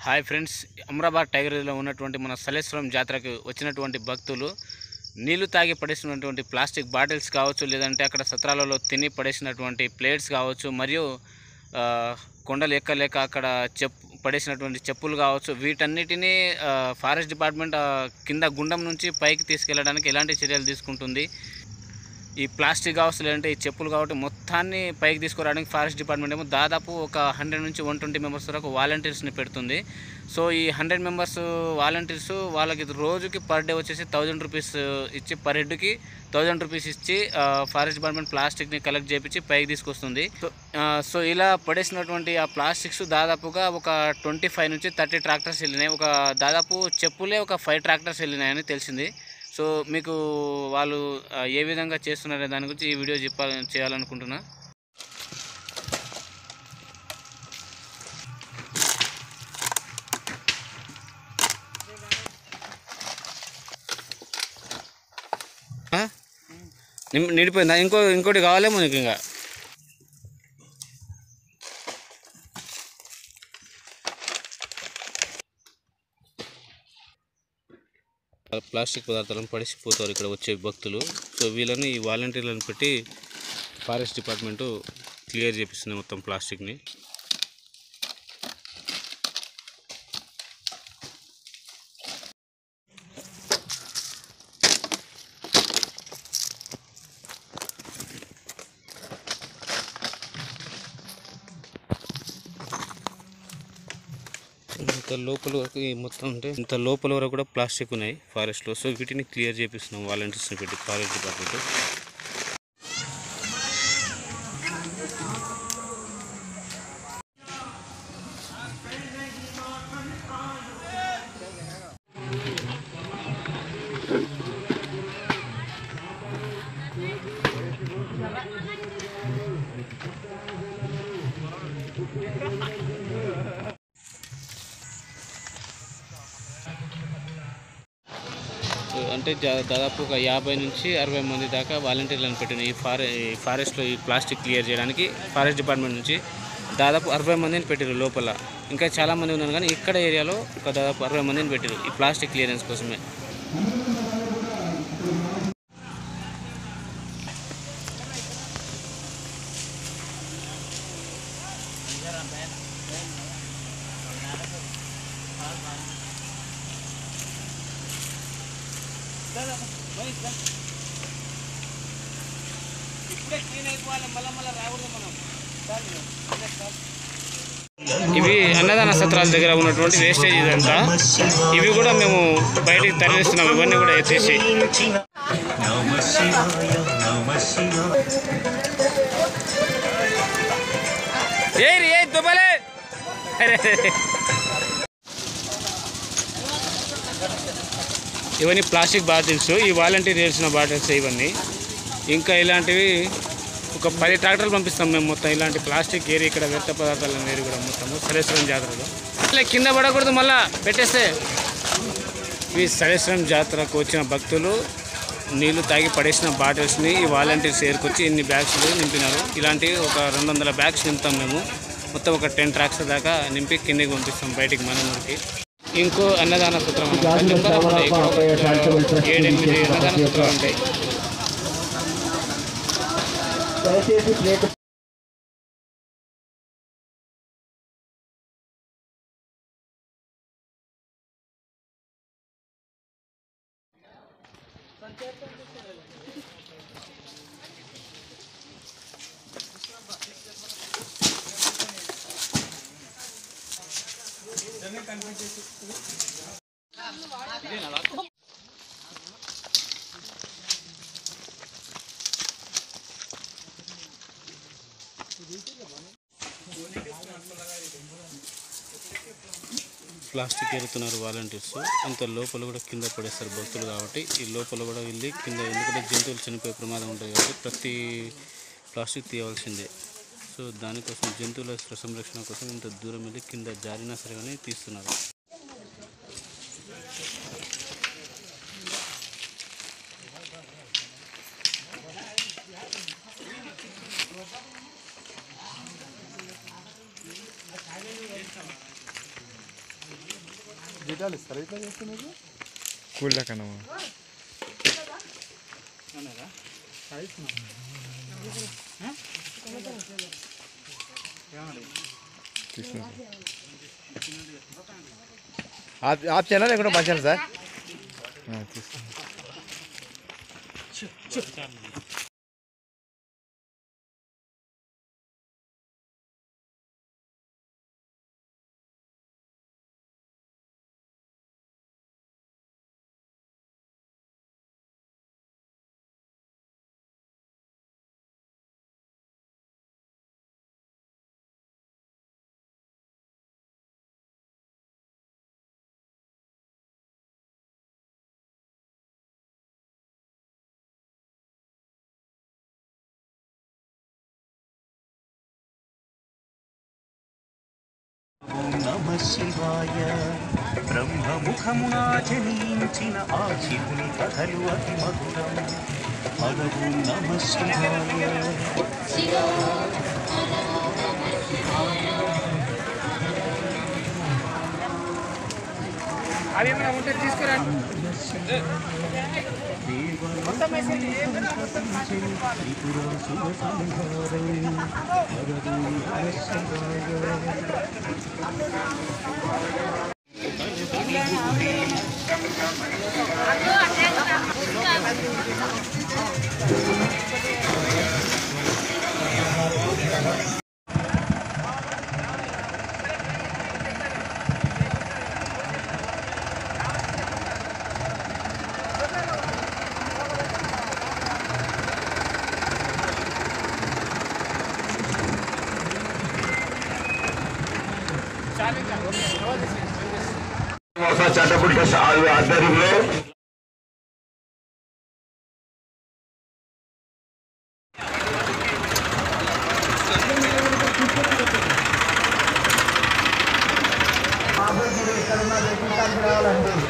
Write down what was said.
Hi friends, Amrabad tiger రిజర్వ్లో ఉన్నటువంటి మన సలేశ్వరం జాతరకు వచ్చినటువంటి భక్తులు నీళ్లు తాగి పడేసినటువంటి ప్లాస్టిక్ బాటిల్స్ కావచ్చు, లేదంటే అక్కడ సత్రాలలో తిని పడేసినటువంటి ప్లేట్స్ కావచ్చు, మరియు కొండలు ఎక్కలేక అక్కడ పడేసినటువంటి చెప్పులు కావచ్చు, వీటన్నిటినీ ఫారెస్ట్ డిపార్ట్మెంట్ కింద గుండం నుంచి పైకి తీసుకెళ్ళడానికి ఎలాంటి చర్యలు తీసుకుంటుంది? ఈ ప్లాస్టిక్ కావచ్చు, లేదంటే ఈ చెప్పులు కాబట్టి మొత్తాన్ని పైకి తీసుకురావడానికి ఫారెస్ట్ డిపార్ట్మెంట్ ఏమో దాదాపు ఒక 100 నుంచి 120 మెంబర్స్ వరకు వాలంటీర్స్ని పెడుతుంది. సో ఈ 100 మెంబర్స్ వాలంటీర్స్ వాళ్ళకి రోజుకి పర్ డే వచ్చేసి 1000 రూపీస్ ఇచ్చి, పర్ హెడ్కి 1000 రూపీస్ ఇచ్చి ఫారెస్ట్ డిపార్ట్మెంట్ ప్లాస్టిక్ని కలెక్ట్ చేయించి పైకి తీసుకొస్తుంది. సో ఇలా పడేసినటువంటి ఆ ప్లాస్టిక్స్ దాదాపుగా ఒక 25 నుంచి 30 ట్రాక్టర్స్ వెళ్ళినాయి. ఒక దాదాపు చెప్పులే ఒక 5 ట్రాక్టర్స్ వెళ్ళినాయని తెలిసింది. సో మీకు వాళ్ళు ఏ విధంగా చేస్తున్నారనే దాని గురించి ఈ వీడియో చేయాలనుకుంటున్నా. నిండిపోయిందా? ఇంకోటి కావాలేమో నీకు. ఇంకా ప్లాస్టిక్ పదార్థాలను పడిసిపోతారు ఇక్కడ వచ్చే భక్తులు. సో వీళ్ళని ఈ వాలంటీర్లను పెట్టి ఫారెస్ట్ డిపార్ట్మెంటు క్లియర్ చేపిస్తుంది మొత్తం ప్లాస్టిక్ని. ఇంత లోపల వరకు మొత్తం అంటే ఇంత లోపల వరకు కూడా ప్లాస్టిక్ ఉన్నాయి ఫారెస్ట్లో. సో వీటిని క్లియర్ చేపిస్తున్నాం వాలంటీర్స్ని పెట్టి ఫారెస్ట్ డిపార్ట్మెంట్. అంటే దాదాపు ఒక 50 నుంచి 60 మంది దాకా వాలంటీర్లను పెట్టిన ఈ ఫారెస్ట్లో ఈ ప్లాస్టిక్ క్లియర్ చేయడానికి ఫారెస్ట్ డిపార్ట్మెంట్ నుంచి దాదాపు 60 మందిని పెట్టారు లోపల. ఇంకా చాలామంది ఉన్నారు, కానీ ఇక్కడ ఏరియాలో ఒక దాదాపు 60 మందిని పెట్టారు ఈ ప్లాస్టిక్ క్లియరెన్స్ కోసమే. ఇవి అన్నదాన సత్రాల దగ్గర ఉన్నటువంటి వేస్టేజ్ ఇదంతా. ఇవి కూడా మేము బయటికి తరలిస్తున్నాం, ఇవన్నీ కూడా ఎత్తేసి. ఇవన్నీ ప్లాస్టిక్ బాటిల్స్, ఈ వాలంటీర్ చేసిన బాటిల్స్ ఇవన్నీ. ఇంకా ఇలాంటివి ఒక 10 ట్రాక్టర్లు పంపిస్తాం మేము మొత్తం. ఇలాంటి ప్లాస్టిక్ ఏరి ఇక్కడ వ్యర్థ పదార్థాలను ఏరి కూడా మొత్తము సలేశ్వరం జాతరలో అట్లా కింద పడకూడదు, మళ్ళీ పెట్టేస్తే. ఈ సలేశ్వరం జాతరకు వచ్చిన భక్తులు నీళ్లు తాగి పడేసిన బాటిల్స్ని ఈ వాలంటీర్స్ ఏరుకొచ్చి ఇన్ని బ్యాగ్స్ నింపినారు. ఇలాంటివి ఒక 200 బ్యాగ్స్ నింపుతాం మేము. మొత్తం ఒక 10 ట్రాక్స్ దాకా నింపి కిందకి పంపిస్తాం బయటికి మనూరికి. ఇంకో అన్నదాన సూత్రం 7-8 అన్నదాన సూత్రాలు ఉంటాయి. ప్లాస్టిక్ ఎరుతున్నారు వాలంటీర్స్. ఇంత లోపల కూడా కింద పడేస్తారు భక్తులు కాబట్టి ఈ లోపల కూడా వెళ్ళి కింద, ఎందుకంటే జంతువులు చనిపోయే ప్రమాదం ఉంటుంది కాబట్టి ప్రతి ప్లాస్టిక్ తీయవలసిందే. సో దానికోసం జంతువుల సంరక్షణ కోసం ఇంత దూరం వెళ్ళి కింద జారినా సరే కానీ తీస్తున్నారు. జీతాలు ఇస్తారు ఇట్లా చేస్తే మీకు కూల్ కన్నా आप चैनल है बचाल सर నమః శివాయ బ్రహ్మముఖమునా జనించిన ఆ శివుని కథలు అతి మధురం అదవు నమః శివాయ అది ఏమైనా ఉంటే తీసుకురండి చట్టపుట్ట ఆధ్వర్యంలో ఇక్కడ ఉన్న